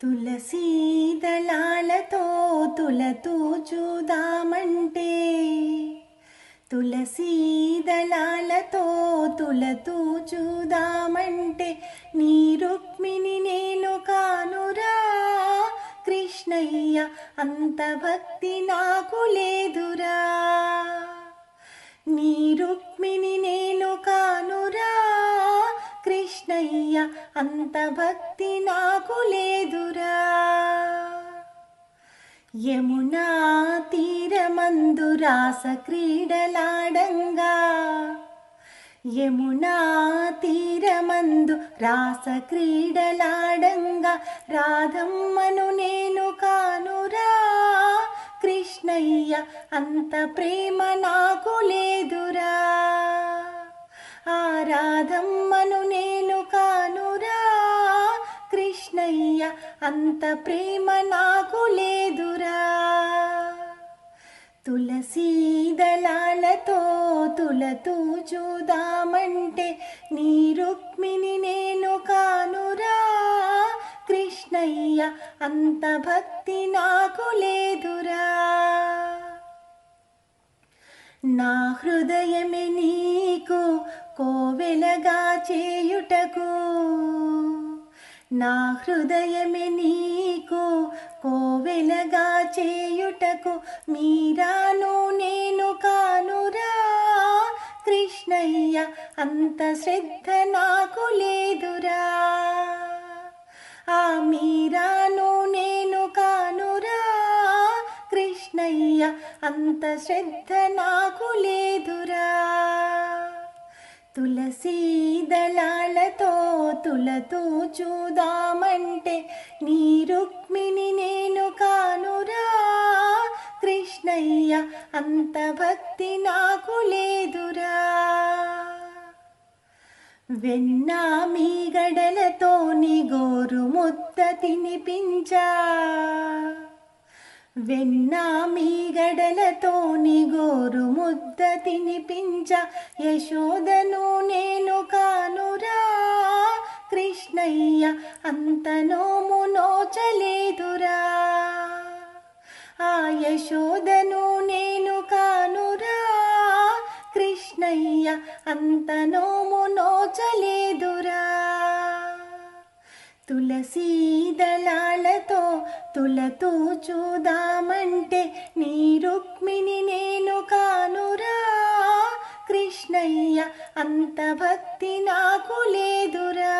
తులసీ దళాలతో తులతూచుదామంటే తులసీ దళాలతో తులతూచుదామంటే నీ రుక్మిణి నేను కానురా కృష్ణయ్య అంత భక్తి నాకు లేదురా నీ రుక్మిణి నేను కానురా కృష్ణయ్య అంత భక్తి నాకు లేదురా యమునా తీరమందు రాస క్రీడలాడంగా యమునా తీరమందు రాస క్రీడలాడంగా రాధమ్మను నేను కానురా కృష్ణయ్య అంత ప్రేమ నాకు లేదురా ఆ రాధమ్మను నేను కానురా కృష్ణయ్య అంత ప్రేమ నాకు లేదురా తులసీ దళాలతో తులతూచుదామంటే నీ రుక్మిణి నేను కానురా కృష్ణయ్య అంత భక్తి నాకు లేదురా నా హృదయమే నీకు కోవెలగా చేయుటకు నా హృదయమే నీకు కోవెలగా చేయుటకు మీరాను నేను కానురా కృష్ణయ్య అంత శ్రద్ధ నాకు లేదురా ఆ మీరాను నేను కానురా కృష్ణయ్య అంత శ్రద్ధ నాకు లేదురా తులసీ దళాలతో తులతూచుదామంటే నీ రుక్మిణి నేను కానురా కృష్ణయ్య అంత భక్తి నాకు లేదురా వెన్నా మీగడలతో నీ గోరు ముద్ద తినిపించా వెన్నా మీగడలతో నీ గోరు ముద్ద తినిపించ యశోదను నేను కానురా కృష్ణయ్య అంత నోము నోచలేదురా ఆ యశోదను నేను కానురా కృష్ణయ్య అంత నోము నోచలేదురా తులసీ దళాలతో తులతూచుదామంటే నీ రుక్మిణి నేను కానురా కృష్ణయ్య అంత భక్తి నాకు లేదురా